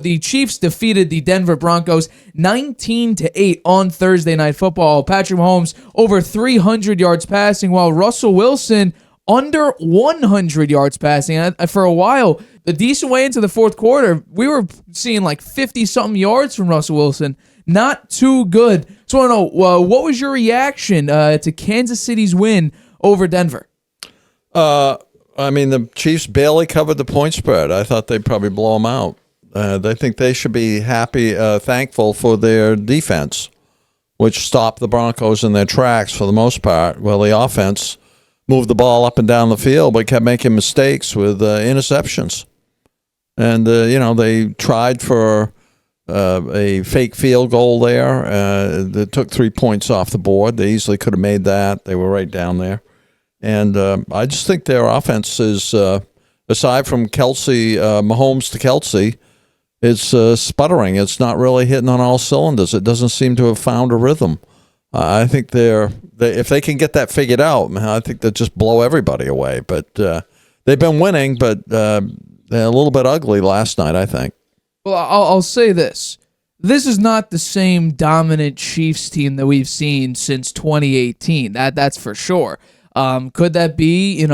The Chiefs defeated the Denver Broncos 19-8 on Thursday Night Football. Patrick Mahomes over 300 yards passing, while Russell Wilson under 100 yards passing. For a while, the decent way into the fourth quarter, we were seeing like 50-something yards from Russell Wilson. Not too good. So I want to know, what was your reaction to Kansas City's win over Denver? The Chiefs barely covered the point spread. I thought they'd probably blow them out. I think they should be thankful for their defense, which stopped the Broncos in their tracks for the most part. Well, the offense moved the ball up and down the field, but kept making mistakes with interceptions. And, they tried for a fake field goal there. That took 3 points off the board. They easily could have made that. They were right down there. And I just think their offense is, aside from Mahomes to Kelsey, it's sputtering. It's not really hitting on all cylinders. It doesn't seem to have found a rhythm. I think if they can get that figured out, I think they'll just blow everybody away. But they've been winning, but they're a little bit ugly last night, I think. Well, I'll say this. This is not the same dominant Chiefs team that we've seen since 2018. That's for sure. Could that be,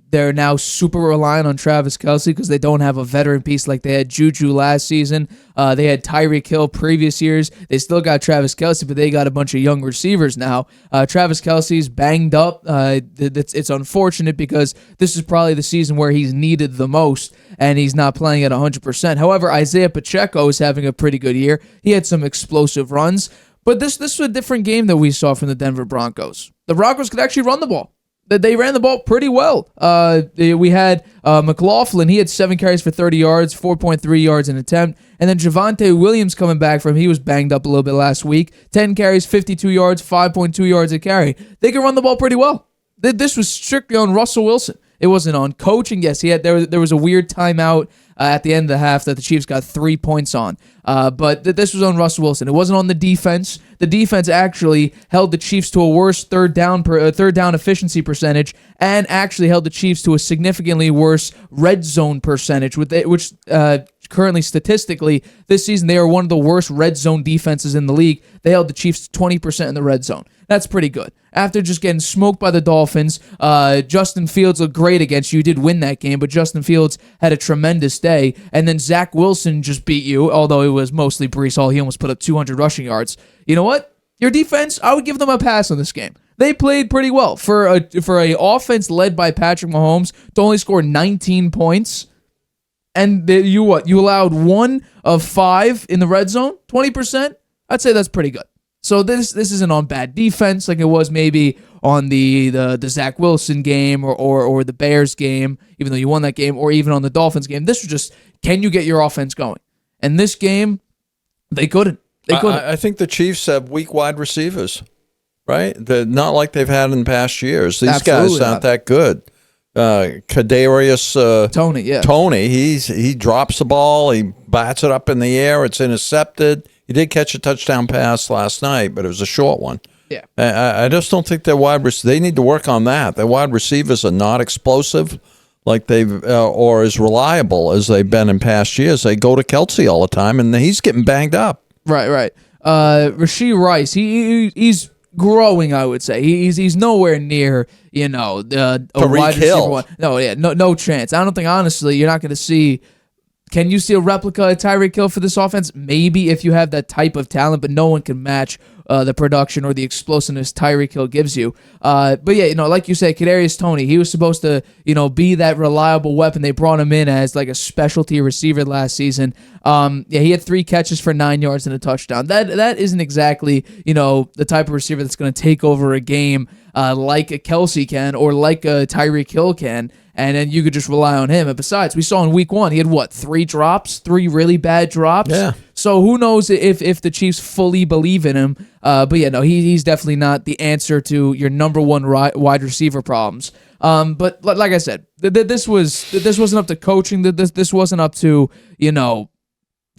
they're now super reliant on Travis Kelce because they don't have a veteran piece like they had Juju last season. They had Tyreek Hill previous years. They still got Travis Kelce, but they got a bunch of young receivers now. Travis Kelce's banged up. It's unfortunate because this is probably the season where he's needed the most, and he's not playing at 100%. However, Isaiah Pacheco is having a pretty good year. He had some explosive runs, but this was a different game that we saw from the Denver Broncos. The Broncos could actually run the ball. They ran the ball pretty well. We had McLaughlin. He had 7 carries for 30 yards, 4.3 yards an attempt. And then Javonte Williams coming back from, he was banged up a little bit last week. 10 carries, 52 yards, 5.2 yards a carry. They can run the ball pretty well. This was strictly on Russell Wilson. It wasn't on coaching. Yes, there was a weird timeout at the end of the half that the Chiefs got 3 points on. But this was on Russell Wilson. It wasn't on the defense. The defense actually held the Chiefs to a worse third down efficiency percentage, and actually held the Chiefs to a significantly worse red zone percentage, which currently statistically this season they are one of the worst red zone defenses in the league. They held the Chiefs 20% in the red zone. That's pretty good. After just getting smoked by the Dolphins, Justin Fields looked great against you. You did win that game, but Justin Fields had a tremendous day. And then Zach Wilson just beat you, although it was mostly Breece Hall. He almost put up 200 rushing yards. You know what? Your defense, I would give them a pass on this game. They played pretty well. For a offense led by Patrick Mahomes to only score 19 points, and you allowed 1 of 5 in the red zone, 20%? I'd say that's pretty good. So this isn't on bad defense like it was maybe on the Zach Wilson game or the Bears game, even though you won that game, or even on the Dolphins game. This was just, can you get your offense going? And this game, they couldn't. I think the Chiefs have weak wide receivers, right? They're not like they've had in past years. These Absolutely guys aren't that good. Kadarius Tony, he drops the ball, he bats it up in the air, it's intercepted. He did catch a touchdown pass last night, but it was a short one. Yeah, I just don't think their they need to work on that. Their wide receivers are not explosive like they've or as reliable as they've been in past years. They go to Kelsey all the time, and he's getting banged up. Right. Rashee Rice, he's growing, I would say. He's nowhere near, a wide receiver one. No chance. I don't think, honestly, you're not going to see. Can you see a replica of Tyreek Hill for this offense? Maybe, if you have that type of talent, but no one can match the production or the explosiveness Tyreek Hill gives you. But yeah, like you said, Kadarius Toney, he was supposed to, be that reliable weapon. They brought him in as like a specialty receiver last season. He had 3 catches for 9 yards and a touchdown. That isn't exactly, the type of receiver that's going to take over a game like a Kelsey can or like a Tyreek Hill can. And then you could just rely on him. And besides, we saw in week 1, he had 3 drops, 3 really bad drops. Yeah. So who knows if the Chiefs fully believe in him. But yeah, no, he's definitely not the answer to your number 1 wide receiver problems. But like I said, this wasn't up to coaching. This wasn't up to,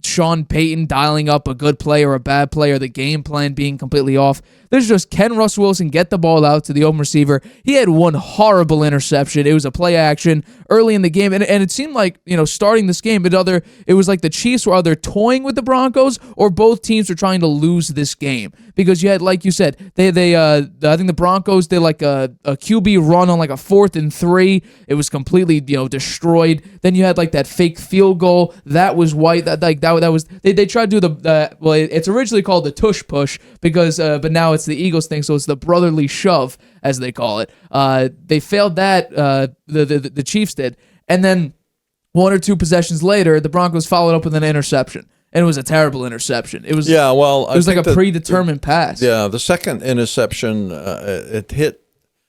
Sean Payton dialing up a good play or a bad play or the game plan being completely off. This is just, can Russell Wilson get the ball out to the open receiver? He had one horrible interception. It was a play action early in the game, and it seemed like, starting this game, it was like the Chiefs were either toying with the Broncos or both teams were trying to lose this game, because you had, like you said, I think the Broncos did like a QB run on like a 4th and 3. It was completely destroyed. Then you had like that fake field goal that was white. That was they tried to do it's originally called the tush push, because but now it's the Eagles thing, so it's the brotherly shove, as they call it. They failed that. The Chiefs did, and then 1 or 2 possessions later, the Broncos followed up with an interception. And it was a terrible interception. It was like a predetermined pass. Yeah, the second interception, it hit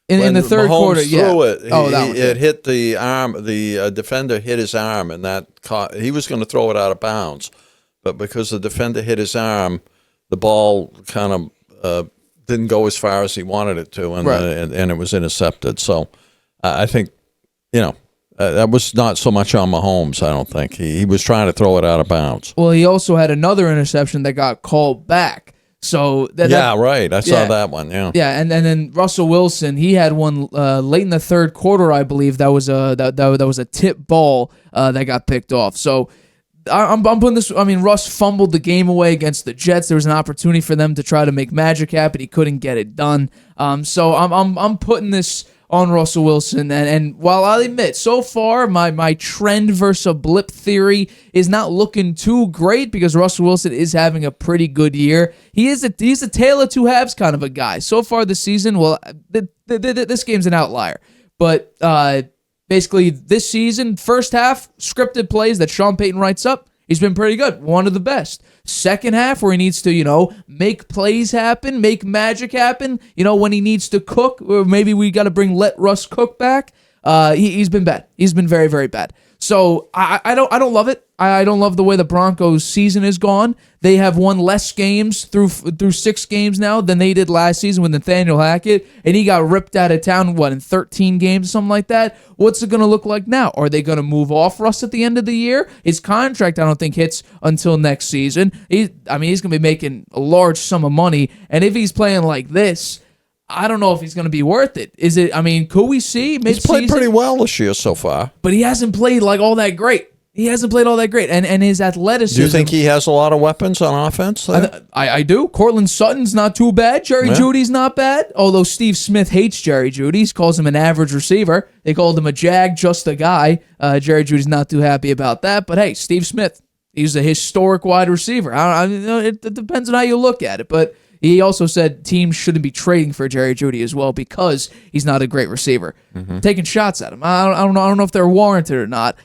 in the third Mahomes quarter. It hit the arm. The defender hit his arm, and he was going to throw it out of bounds, but because the defender hit his arm, the ball kind of didn't go as far as he wanted it to, and it was intercepted. So I think that was not so much on Mahomes, I don't think. He was trying to throw it out of bounds. Well, he also had another interception that got called back. So right. I saw that one. Yeah. Yeah, and then Russell Wilson, he had one late in the third quarter, I believe. That was a tip ball that got picked off. So I'm putting this. I mean, Russ fumbled the game away against the Jets. There was an opportunity for them to try to make magic happen. He couldn't get it done. So I'm putting this on Russell Wilson, and while I'll admit, so far my trend versus a blip theory is not looking too great, because Russell Wilson is having a pretty good year. He's a tale of two halves kind of a guy. So far this season, well, this game's an outlier, but basically this season, first half, scripted plays that Sean Payton writes up, he's been pretty good, one of the best. Second half, where he needs to, make plays happen, make magic happen, when he needs to cook, or maybe we got to let Russ cook back. He's been bad. He's been very, very bad. So I don't love it. I don't love the way the Broncos season is gone. They have won less games through 6 games now than they did last season with Nathaniel Hackett, and he got ripped out of town, in 13 games or something like that. What's it going to look like now? Are they going to move off Russ at the end of the year? His contract, I don't think, hits until next season. He's going to be making a large sum of money, and if he's playing like this, I don't know if he's going to be worth it. Is it? I mean, could we see mid-season? He's played pretty well this year so far, but he hasn't played like all that great. He hasn't played all that great, and his athleticism. Do you think he has a lot of weapons on offense? I do. Cortland Sutton's not too bad. Jerry Jeudy's not bad. Although Steve Smith hates Jerry Jeudy, he calls him an average receiver. They called him a jag, just a guy. Jerry Jeudy's not too happy about that. But hey, Steve Smith, he's a historic wide receiver. It depends on how you look at it, but he also said teams shouldn't be trading for Jerry Jeudy as well, because he's not a great receiver. Taking shots at him. I don't know if they're warranted or not.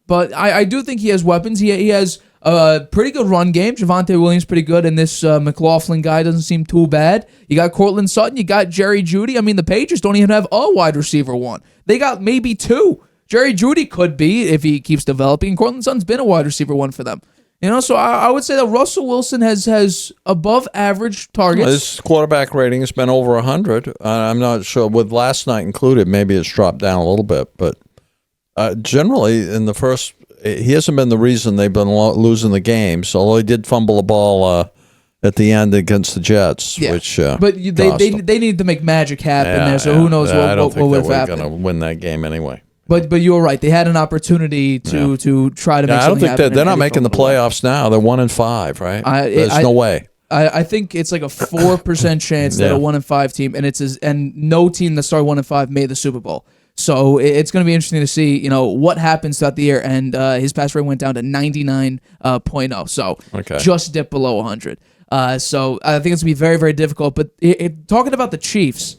But I do think he has weapons. He has a pretty good run game. Javonte Williams pretty good, and this McLaughlin guy doesn't seem too bad. You got Cortland Sutton. You got Jerry Jeudy. I mean, the Patriots don't even have a wide receiver one. They got maybe 2. Jerry Jeudy could be if he keeps developing. Cortland Sutton's been a wide receiver one for them. So I would say that Russell Wilson has above average targets. His quarterback rating has been over 100. I'm not sure, with last night included, maybe it's dropped down a little bit, but generally in the first, he hasn't been the reason they've been losing the games, although he did fumble the ball at the end against the Jets, which but they need to make magic happen there, so who knows what would have happened. I don't think they were going to win that game anyway. But you're right. They had an opportunity to try to make something happen. I don't think they're not making the playoffs now. They're 1-5, right? There's no way. I think it's like a 4% chance that a 1-5 team, and no team that started 1-5 made the Super Bowl. So it's going to be interesting to see, what happens throughout the year. And his pass rate went down to 99.0, so just dipped below 100. So I think it's going to be very, very difficult. But talking about the Chiefs,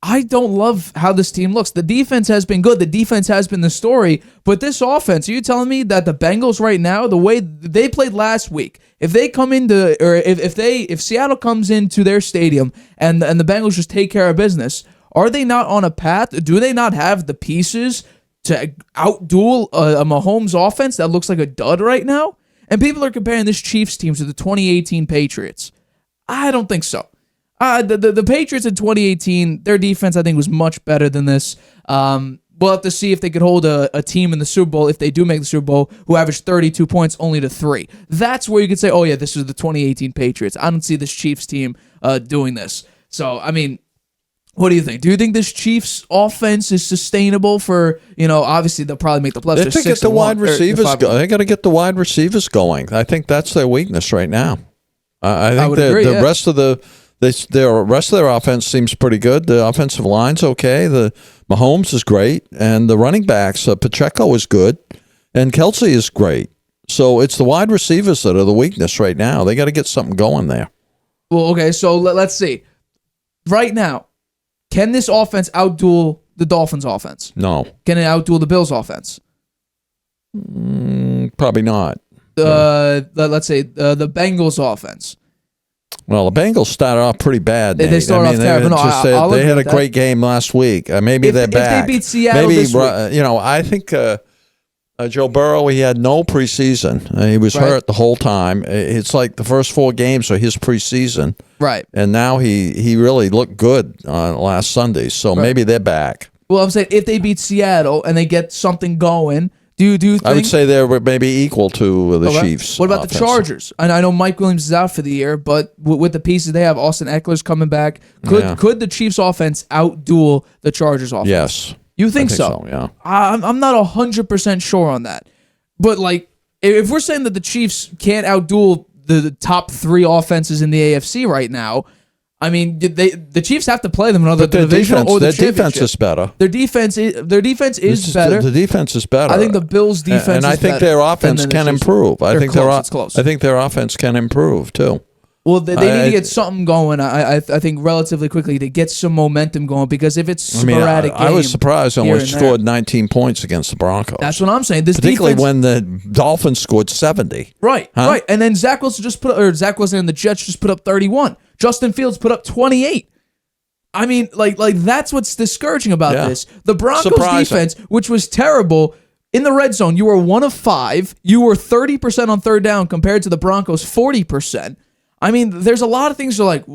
I don't love how this team looks. The defense has been good. The defense has been the story. But this offense, are you telling me that the Bengals right now, the way they played last week, if they come into, or if Seattle comes into their stadium and the Bengals just take care of business, are they not on a path? Do they not have the pieces to outduel a Mahomes offense that looks like a dud right now? And people are comparing this Chiefs team to the 2018 Patriots. I don't think so. The Patriots in 2018, their defense, I think, was much better than this. we'll have to see if they could hold a team in the Super Bowl, if they do make the Super Bowl, who averaged 32 points only to 3. That's where you could say, oh yeah, this is the 2018 Patriots. I don't see this Chiefs team doing this. So, I mean, what do you think? Do you think this Chiefs offense is sustainable for, obviously they'll probably make the playoffs. They have to get the wide receivers going. They got to get the wide receivers going. I think that's their weakness right now. I think the rest of their offense seems pretty good. The offensive line's okay. The Mahomes is great, and the running backs, Pacheco is good, and Kelsey is great. So it's the wide receivers that are the weakness right now. They got to get something going there. Well, okay, so let's see. Right now, can this offense outduel the Dolphins' offense? No. Can it outduel the Bills' offense? Probably not. Let's say the Bengals' offense. Well, the Bengals started off pretty bad. They started off terrible. They had a great game last week. Maybe they're back. If they beat Seattle this week. I think Joe Burrow, he had no preseason. He was hurt the whole time. It's like the first 4 games are his preseason. Right. And now he really looked good last Sunday. So maybe they're back. Well, I'm saying if they beat Seattle and they get something going, do you think? I would say they're maybe equal to the Chiefs. What about the Chargers? And I know Mike Williams is out for the year, but with the pieces they have, Austin Eckler's coming back. Could the Chiefs offense outduel the Chargers offense? Yes. You think so? Yeah. I'm not 100% sure on that. But like, if we're saying that the Chiefs can't outduel the top 3 offenses in the AFC right now, I mean, the Chiefs have to play them in other division or the championship. Their defense is better. Their defense is better. The defense is better. I think the Bills' defense and I think their offense can improve. I think their offense can improve too. Well, they need to get something going. I think relatively quickly to get some momentum going, because if it's sporadic, I was surprised when we scored 19 points against the Broncos. That's what I'm saying. Particularly when the Dolphins scored 70. Right, right, and then Zach Wilson and the Jets just put up 31. Justin Fields put up 28. I mean, like that's what's discouraging about this. The Broncos defense, which was terrible in the red zone, you were 1 of 5. You were 30% on third down compared to the Broncos 40%. I mean, there's a lot of things you're like,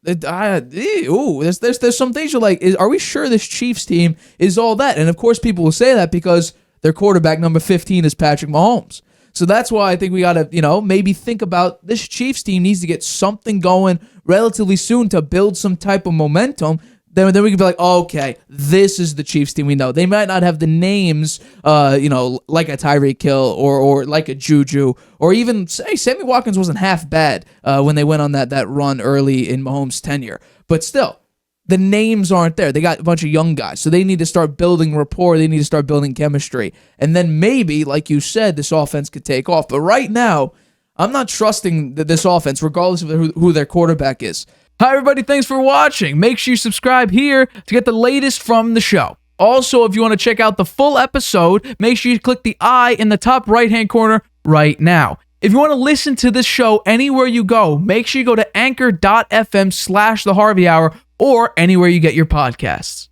there's some things you're like, are we sure this Chiefs team is all that? And of course, people will say that because their quarterback number 15 is Patrick Mahomes. So that's why I think we got to, maybe think about this Chiefs team needs to get something going relatively soon to build some type of momentum. Then we can be like, oh, okay, this is the Chiefs team we know. They might not have the names, like a Tyreek Hill or like a Juju, or even say Sammy Watkins wasn't half bad when they went on that run early in Mahomes' tenure. But still, the names aren't there. They got a bunch of young guys, so they need to start building rapport. They need to start building chemistry. And then maybe, like you said, this offense could take off. But right now, I'm not trusting this offense, regardless of who their quarterback is. Hi, everybody. Thanks for watching. Make sure you subscribe here to get the latest from the show. Also, if you want to check out the full episode, make sure you click the I in the top right-hand corner right now. If you want to listen to this show anywhere you go, make sure you go to anchor.fm/The Harvey Hour or anywhere you get your podcasts.